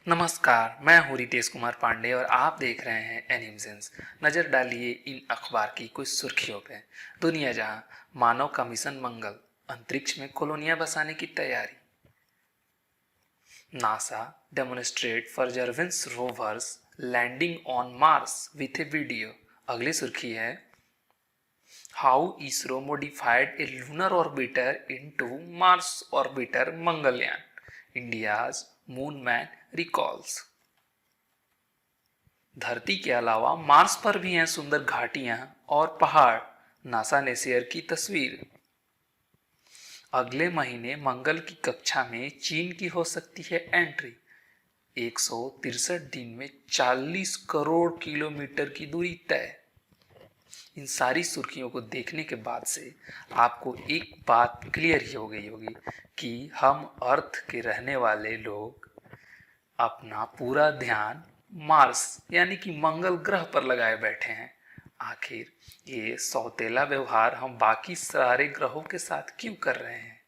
नमस्कार, मैं हूँ रितेश कुमार पांडे और आप देख रहे हैं एनिमसेंस। नज़र डालिए इन अखबार की कुछ सुर्खियों पे। दुनिया जहां मानव का मिशन मंगल, अंतरिक्ष में कॉलोनियां बसाने की तैयारी। NASA demonstrate Perseverance rover's landing on Mars with a video. अगली सुर्खी है how ISRO modified a lunar orbiter into Mars orbiter Mangalyaan, India's moon man recalls. धरती के अलावा मार्स पर भी हैं सुंदर घाटियां और पहाड़, नासा ने शेयर की तस्वीर। अगले महीने मंगल की कक्षा में चीन की हो सकती है एंट्री। 163 दिन में 40 करोड़ किलोमीटर की दूरी तय। इन सारी सुर्खियों को देखने के बाद से आपको एक बात क्लियर ही हो गई होगी कि हम अर्थ के रहने वाले लोग अपना पूरा ध्यान मार्स यानी कि मंगल ग्रह पर लगाए बैठे हैं। आखिर ये सौतेला व्यवहार हम बाकी सारे ग्रहों के साथ क्यों कर रहे हैं?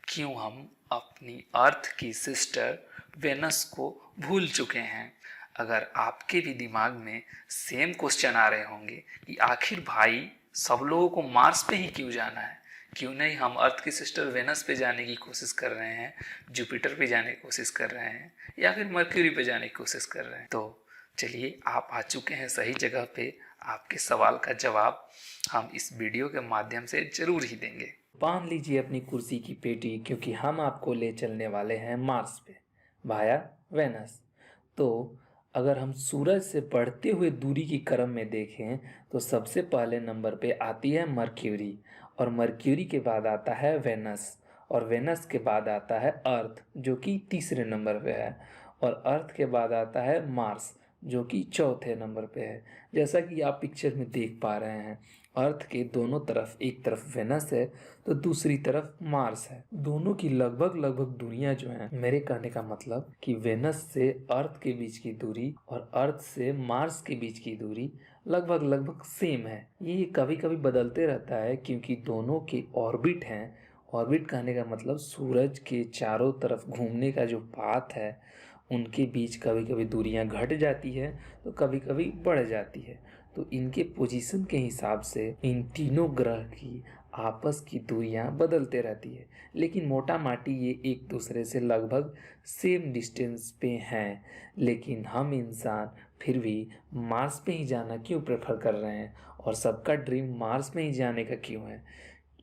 क्यों हम अपनी अर्थ की सिस्टर वेनस को भूल चुके हैं? अगर आपके भी दिमाग में सेम क्वेश्चन आ रहे होंगे कि आखिर भाई सब लोगों को मार्स पे ही क्यों जाना है, क्यों नहीं हम अर्थ की सिस्टर वेनस पे जाने की कोशिश कर रहे हैं, जुपिटर पे जाने की कोशिश कर रहे हैं या फिर मर्क्यूरी पे जाने की कोशिश कर रहे हैं, तो चलिए आप आ चुके हैं सही जगह पे। आपके सवाल का जवाब हम इस वीडियो के माध्यम से जरूर ही देंगे। बांध लीजिए अपनी कुर्सी की पेटी, क्योंकि हम आपको ले चलने वाले हैं मार्स पे, भाया वेनस। तो अगर हम सूरज से बढ़ते हुए दूरी की क्रम में देखें तो सबसे पहले नंबर पे आती है मर्क्यूरी, और मर्क्यूरी के बाद आता है वेनस, और वेनस के बाद आता है अर्थ जो कि तीसरे नंबर पे है, और अर्थ के बाद आता है मार्स जो कि चौथे नंबर पे है। जैसा कि आप पिक्चर में देख पा रहे हैं, अर्थ के दोनों तरफ, एक तरफ वेनस है तो दूसरी तरफ मार्स है। दोनों की लगभग लगभग दूरियां जो हैं, मेरे कहने का मतलब कि वेनस से अर्थ के बीच की दूरी और अर्थ से मार्स के बीच की दूरी लगभग लगभग सेम है। ये कभी कभी बदलते रहता है क्योंकि दोनों के ऑर्बिट हैं। ऑर्बिट कहने का मतलब सूरज के चारों तरफ घूमने का जो पाथ है, उनके बीच कभी कभी दूरियां घट जाती है तो कभी कभी बढ़ जाती है। तो इनके पोजीशन के हिसाब से इन तीनों ग्रह की आपस की दूरियां बदलते रहती है, लेकिन मोटा माटी ये एक दूसरे से लगभग सेम डिस्टेंस पे हैं। लेकिन हम इंसान फिर भी मार्स पे ही जाना क्यों प्रेफर कर रहे हैं, और सबका ड्रीम मार्स में ही जाने का क्यों है?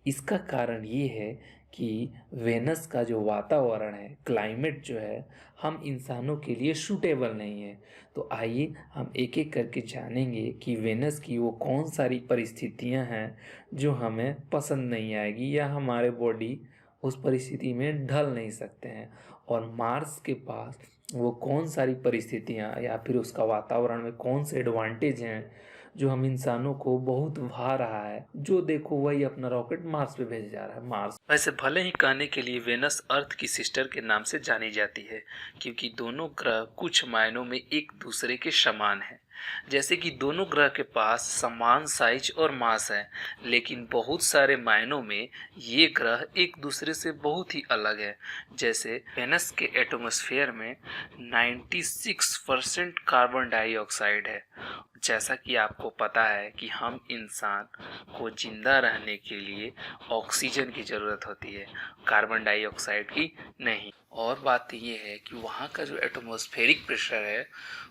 इसका कारण ये है कि वेनस का जो वातावरण है, क्लाइमेट जो है, हम इंसानों के लिए सूटेबल नहीं है। तो आइए हम एक एक करके जानेंगे कि वेनस की वो कौन सारी परिस्थितियां हैं जो हमें पसंद नहीं आएगी या हमारे बॉडी उस परिस्थिति में ढल नहीं सकते हैं, और मार्स के पास वो कौन सारी परिस्थितियां या फिर उसका वातावरण में कौन से एडवांटेज हैं जो हम इंसानों को बहुत भा रहा है। जो देखो वही अपना रॉकेट मार्स पे भेज जा रहा है। मार्स वैसे भले ही कहने के लिए वेनस अर्थ की सिस्टर के नाम से जानी जाती है, क्योंकि दोनों ग्रह कुछ मायनों में एक दूसरे के समान हैं। जैसे कि दोनों ग्रह के पास समान साइज और मास है, लेकिन बहुत सारे मायनों में ये ग्रह एक दूसरे से बहुत ही अलग है। जैसे वेनस के एटमॉस्फेयर में 96% कार्बन डाइऑक्साइड है। जैसा कि आपको पता है कि हम इंसान को जिंदा रहने के लिए ऑक्सीजन की ज़रूरत होती है, कार्बन डाइऑक्साइड की नहीं। और बात ये है कि वहाँ का जो एटमॉस्फेरिक प्रेशर है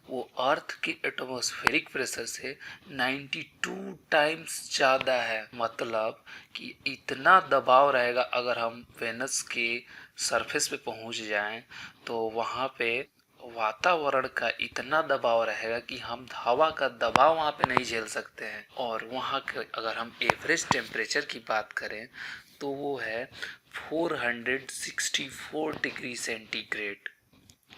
वो अर्थ के एटमॉस्फेरिक प्रेशर से 92 टाइम्स ज़्यादा है। मतलब कि इतना दबाव रहेगा, अगर हम वेनस के सरफेस पे पहुँच जाएं तो वहाँ पे वातावरण का इतना दबाव रहेगा कि हम हवा का दबाव वहाँ पे नहीं झेल सकते हैं। और वहाँ के अगर हम एवरेज टेम्परेचर की बात करें तो वो है 464 डिग्री सेंटीग्रेड,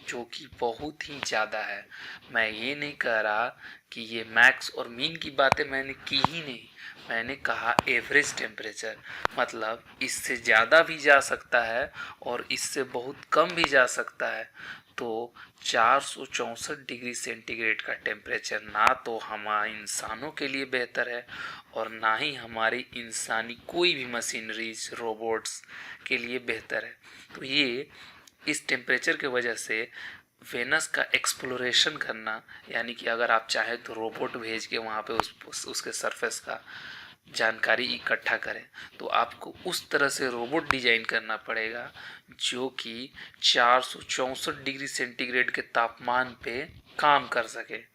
जो कि बहुत ही ज़्यादा है। मैं ये नहीं कह रहा कि ये मैक्स और मीन की बातें मैंने की ही नहीं, मैंने कहा एवरेज टेम्परेचर। मतलब इससे ज़्यादा भी जा सकता है और इससे बहुत कम भी जा सकता है। तो 464 डिग्री सेंटीग्रेड का टेम्परेचर ना तो हमारे इंसानों के लिए बेहतर है और ना ही हमारी इंसानी कोई भी मशीनरीज रोबोट्स के लिए बेहतर है। तो ये इस टेम्परेचर के वजह से वेनस का एक्सप्लोरेशन करना, यानी कि अगर आप चाहें तो रोबोट भेज के वहाँ पे उसके सरफेस का जानकारी इकट्ठा करें, तो आपको उस तरह से रोबोट डिजाइन करना पड़ेगा जो कि 464 डिग्री सेंटीग्रेड के तापमान पे काम कर सके।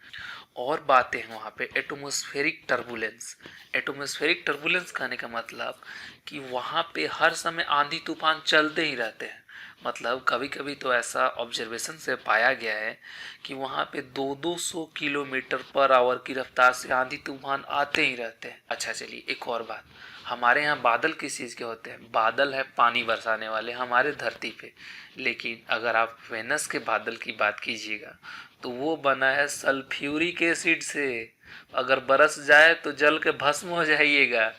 और बातें हैं वहाँ पे एटमॉस्फेरिक टर्बुलेंस। एटमॉस्फेरिक टर्बुलेंस कहने का मतलब कि वहाँ पे हर समय आंधी तूफान चलते ही रहते हैं। मतलब कभी कभी तो ऐसा ऑब्जर्वेशन से पाया गया है कि वहाँ पे 200 किलोमीटर पर आवर की रफ्तार से आंधी तूफान आते ही रहते हैं। अच्छा चलिए, एक और बात, हमारे यहाँ बादल किस चीज़ के होते हैं? बादल है पानी बरसाने वाले हमारे धरती पे, लेकिन अगर आप वेनस के बादल की बात कीजिएगा तो वो बना है सल्फ्यूरिक एसिड से। अगर बरस जाए तो जल के भस्म हो जाइएगा।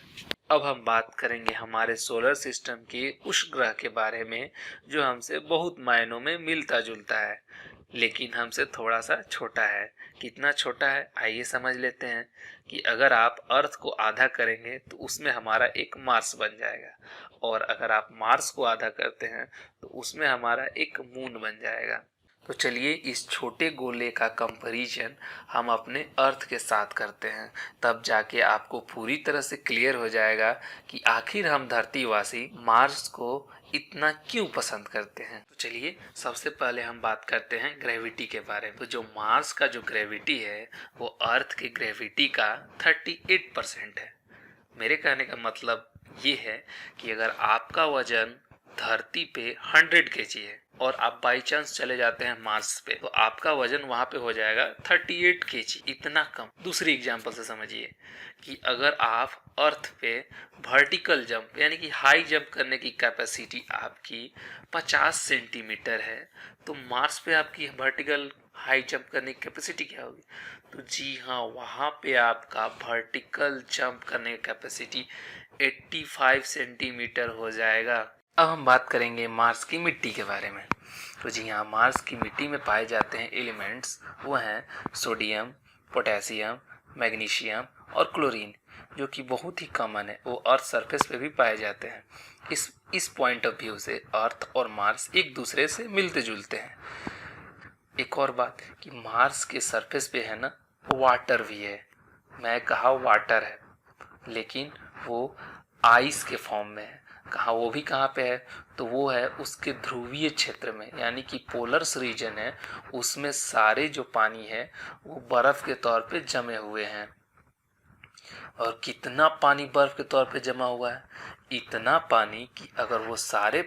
अब हम बात करेंगे हमारे सोलर सिस्टम के उस ग्रह के बारे में जो हमसे बहुत मायनों में मिलता जुलता है, लेकिन हमसे थोड़ा सा छोटा है। कितना छोटा है आइए समझ लेते हैं कि अगर आप अर्थ को आधा करेंगे तो उसमें हमारा एक मार्स बन जाएगा, और अगर आप मार्स को आधा करते हैं तो उसमें हमारा एक मून बन जाएगा। तो चलिए इस छोटे गोले का कंपैरिजन हम अपने अर्थ के साथ करते हैं, तब जाके आपको पूरी तरह से क्लियर हो जाएगा कि आखिर हम धरतीवासी मार्स को इतना क्यों पसंद करते हैं। तो चलिए सबसे पहले हम बात करते हैं ग्रेविटी के बारे में। तो जो मार्स का जो ग्रेविटी है वो अर्थ के ग्रेविटी का 38% है। मेरे कहने का मतलब ये है कि अगर आपका वजन धरती पे 100 kg है और आप बाई चांस चले जाते हैं मार्स पे, तो आपका वजन वहां पे हो जाएगा 38 kg, इतना कम। दूसरी एग्जांपल से समझिए कि अगर आप अर्थ पे वर्टिकल जंप यानी कि हाई जंप करने की कैपेसिटी आपकी 50 सेंटीमीटर है, तो मार्स पे आपकी वर्टिकल हाई जंप करने की कैपेसिटी क्या होगी? तो जी हाँ, वहाँ पे आपका वर्टिकल जंप करने की कैपेसिटी 85 सेंटीमीटर हो जाएगा। अब हम बात करेंगे मार्स की मिट्टी के बारे में। तो जी हाँ, मार्स की मिट्टी में पाए जाते हैं एलिमेंट्स, वो हैं सोडियम, पोटेशियम, मैग्नीशियम और क्लोरीन, जो कि बहुत ही कॉमन है, वो अर्थ सरफेस पे भी पाए जाते हैं। इस पॉइंट ऑफ व्यू से अर्थ और मार्स एक दूसरे से मिलते जुलते हैं। एक और बात कि मार्स के सरफेस पे है ना वाटर भी है। मैं कहा वाटर है, लेकिन वो आइस के फॉर्म में है। कहा वो भी कहाँ पे है? तो वो है उसके ध्रुवीय क्षेत्र में, यानी कि पोलर्स रीजन है, उसमें सारे जो पानी है वो बर्फ के तौर पे जमे हुए हैं। और कितना पानी बर्फ के तौर पे जमा हुआ है? इतना पानी कि अगर वो सारे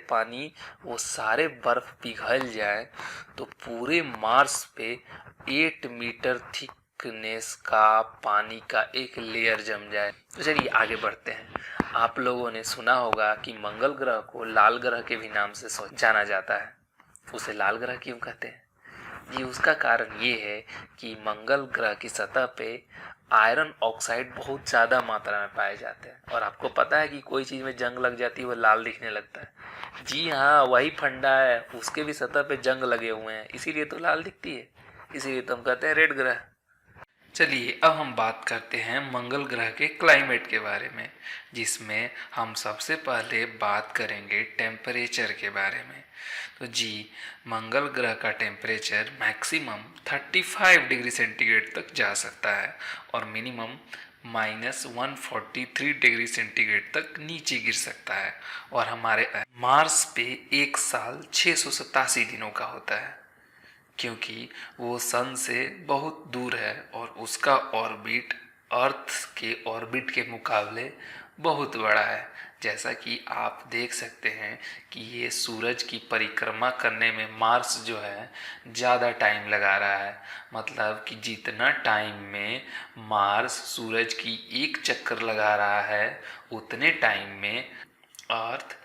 बर्फ पिघल जाए तो पूरे मार्स पे 8 मीटर थिकनेस का पानी का एक लेयर जम जाए। तो चलिए आगे बढ़ते हैं। आप लोगों ने सुना होगा कि मंगल ग्रह को लाल ग्रह के भी नाम से जाना जाता है। उसे लाल ग्रह क्यों कहते हैं? जी उसका कारण ये है कि मंगल ग्रह की सतह पे आयरन ऑक्साइड बहुत ज़्यादा मात्रा में पाए जाते हैं। और आपको पता है कि कोई चीज़ में जंग लग जाती है वो लाल दिखने लगता है। जी हाँ, वही फंडा है, उसके भी सतह पे जंग लगे हुए हैं, इसीलिए तो लाल दिखती है, इसीलिए तो हम कहते हैं रेड ग्रह। चलिए अब हम बात करते हैं मंगल ग्रह के क्लाइमेट के बारे में, जिसमें हम सबसे पहले बात करेंगे टेम्परेचर के बारे में। तो जी मंगल ग्रह का टेम्परेचर मैक्सिमम 35 डिग्री सेंटीग्रेड तक जा सकता है और मिनिमम -143 डिग्री सेंटीग्रेड तक नीचे गिर सकता है। और हमारे मार्स पे एक साल 687 दिनों का होता है, क्योंकि वो सन से बहुत दूर है और उसका ऑर्बिट अर्थ के ऑर्बिट के मुकाबले बहुत बड़ा है। जैसा कि आप देख सकते हैं कि ये सूरज की परिक्रमा करने में मार्स जो है ज़्यादा टाइम लगा रहा है। मतलब कि जितना टाइम में मार्स सूरज की एक चक्कर लगा रहा है, उतने टाइम में अर्थ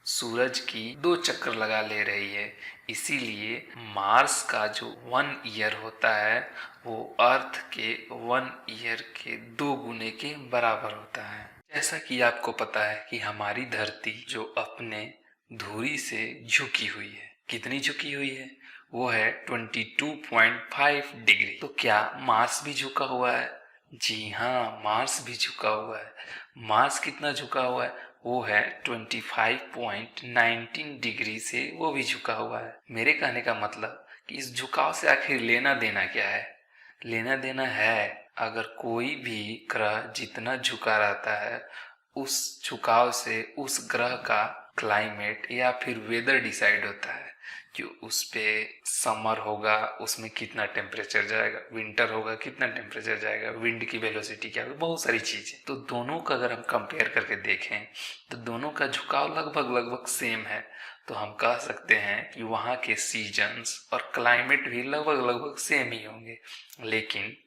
सूरज की 2 चक्कर लगा ले रही है। इसीलिए मार्स का जो 1 ईयर होता है वो अर्थ के 1 ईयर के 2 गुने के बराबर होता है। जैसा कि आपको पता है कि हमारी धरती जो अपने धुरी से झुकी हुई है, कितनी झुकी हुई है? वो है 22.5 डिग्री। तो क्या मार्स भी झुका हुआ है? जी हाँ, मार्स भी झुका हुआ है। मार्स कितना झुका हुआ है? वो है 25.19 डिग्री से वो भी झुका हुआ है। मेरे कहने का मतलब कि इस झुकाव से आखिर लेना देना क्या है। लेना देना है, अगर कोई भी ग्रह जितना झुका रहता है उस झुकाव से उस ग्रह का क्लाइमेट या फिर वेदर डिसाइड होता है कि उस पे समर होगा उसमें कितना टेम्परेचर जाएगा, विंटर होगा कितना टेम्परेचर जाएगा, विंड की वेलोसिटी क्या होगी, बहुत सारी चीजें। तो दोनों का अगर हम कंपेयर करके देखें तो दोनों का झुकाव लगभग सेम है। तो हम कह सकते हैं कि वहाँ के सीजन्स और क्लाइमेट भी लगभग सेम ही होंगे, लेकिन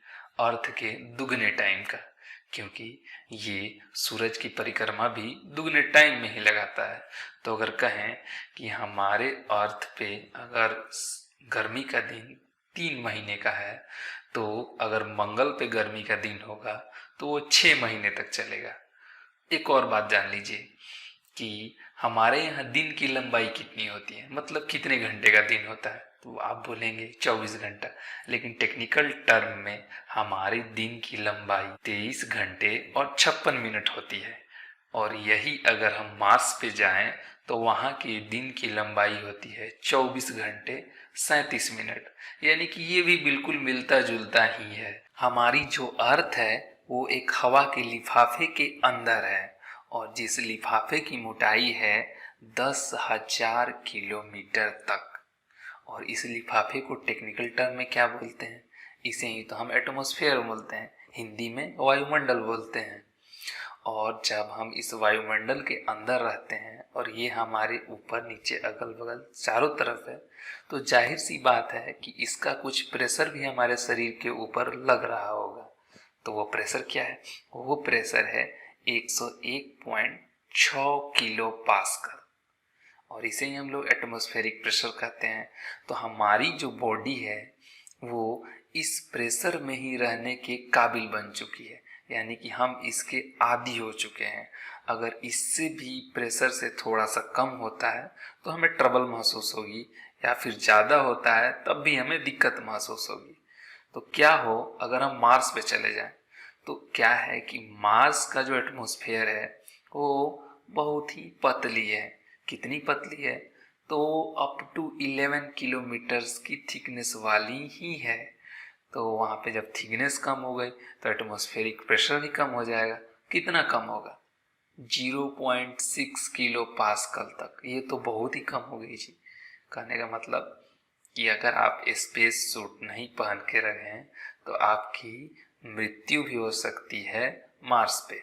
अर्थ के दुगने टाइम का, क्योंकि ये सूरज की परिक्रमा भी दुगने टाइम में ही लगाता है। तो अगर कहें कि हमारे अर्थ पे अगर गर्मी का दिन 3 महीने का है, तो अगर मंगल पे गर्मी का दिन होगा तो वो 6 महीने तक चलेगा। एक और बात जान लीजिए कि हमारे यहाँ दिन की लंबाई कितनी होती है, मतलब कितने घंटे का दिन होता है, तो आप बोलेंगे 24 घंटा, लेकिन टेक्निकल टर्म में हमारे दिन की लंबाई 23 घंटे और 56 मिनट होती है। और यही अगर हम मार्स पे जाएं तो वहाँ के दिन की लंबाई होती है 24 घंटे 37 मिनट, यानी कि ये भी बिल्कुल मिलता जुलता ही है। हमारी जो अर्थ है वो एक हवा के लिफाफे के अंदर है, और जिस लिफाफे की मोटाई है 10,000 किलोमीटर तक। और इस लिफाफे को टेक्निकल टर्म में क्या बोलते हैं, इसे ही तो हम एटमॉस्फेयर बोलते हैं, हिंदी में वायुमंडल बोलते हैं। और जब हम इस वायुमंडल के अंदर रहते हैं और ये हमारे ऊपर नीचे अगल बगल चारों तरफ है, तो जाहिर सी बात है कि इसका कुछ प्रेशर भी हमारे शरीर के ऊपर लग रहा होगा। तो वो प्रेशर क्या है, वो प्रेशर है 101.6 किलो पास्कल, और इसे ही हम लोग एटमॉस्फेरिक प्रेशर कहते हैं। तो हमारी जो बॉडी है वो इस प्रेशर में ही रहने के काबिल बन चुकी है, यानी कि हम इसके आदी हो चुके हैं। अगर इससे भी प्रेशर से थोड़ा सा कम होता है तो हमें ट्रबल महसूस होगी, या फिर ज़्यादा होता है तब भी हमें दिक्कत महसूस होगी। तो क्या हो अगर हम मार्स पे चले जाएं, तो क्या है कि मार्स का जो एटमॉस्फेयर है वो बहुत ही पतली है। कितनी पतली है, तो अप टू 11 किलोमीटर्स की थिकनेस वाली ही है। तो वहाँ पे जब थिकनेस कम हो गई तो एटमॉस्फेरिक प्रेशर भी कम हो जाएगा। कितना कम होगा, 0.6 किलो पास्कल तक। ये तो बहुत ही कम हो गई जी। कहने का मतलब कि अगर आप स्पेस सूट नहीं पहन के रहें तो आपकी मृत्यु भी हो सकती है मार्स पे।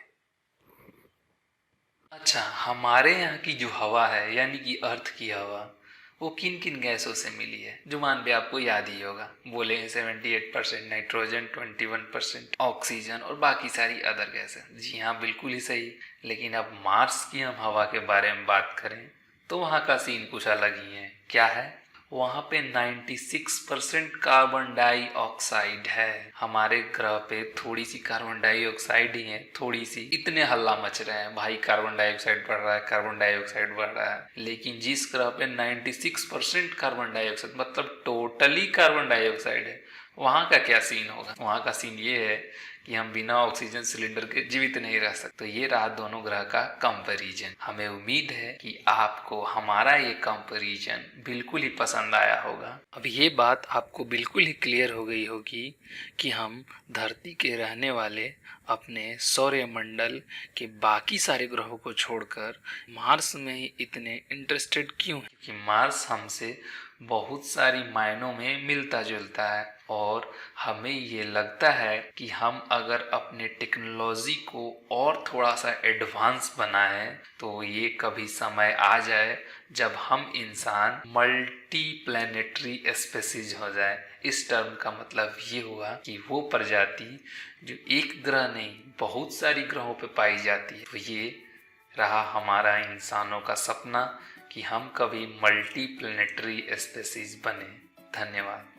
अच्छा, हमारे यहाँ की जो हवा है यानी कि अर्थ की हवा, वो किन किन गैसों से मिली है। जुबान पे आपको याद ही होगा, बोले 78% नाइट्रोजन, 21% ऑक्सीजन और बाकी सारी अदर गैसें। जी हाँ, बिल्कुल ही सही। लेकिन अब मार्स की हम हवा के बारे में बात करें तो वहाँ का सीन कुछ अलग ही है। क्या है, वहाँ पे 96% कार्बन डाइऑक्साइड है। हमारे ग्रह पे थोड़ी सी कार्बन डाइऑक्साइड ही है, थोड़ी सी। इतने हल्ला मच रहे हैं भाई, कार्बन डाइऑक्साइड बढ़ रहा है, कार्बन डाइऑक्साइड बढ़ रहा है। लेकिन जिस ग्रह पे 96% कार्बन डाइऑक्साइड, मतलब टोटली कार्बन डाइऑक्साइड है, वहाँ का क्या सीन होगा। वहाँ का सीन ये है कि हम बिना ऑक्सीजन सिलेंडर के जीवित नहीं रह सकते। तो ये रहा दोनों ग्रह का कंपैरिजन। हमें उम्मीद है कि आपको हमारा ये कंपैरिजन बिल्कुल ही पसंद आया होगा। अब ये बात आपको बिल्कुल ही क्लियर हो गई होगी कि हम धरती के रहने वाले अपने सौरमंडल के बाकी सारे ग्रहों को छोड़कर मार्स में ही इतने इंटरेस्टेड क्यों हैं। कि मार्स हमसे बहुत सारी मायनों में मिलता जुलता है, और हमें ये लगता है कि हम अगर अपने टेक्नोलॉजी को और थोड़ा सा एडवांस बनाएं तो ये कभी समय आ जाए जब हम इंसान मल्टी प्लैनेटरी स्पेसीज हो जाए। इस टर्म का मतलब ये हुआ कि वो प्रजाति जो एक ग्रह नहीं बहुत सारी ग्रहों पे पाई जाती है। तो ये रहा हमारा इंसानों का सपना कि हम कभी मल्टी प्लैनेटरी स्पेसीज बने। धन्यवाद।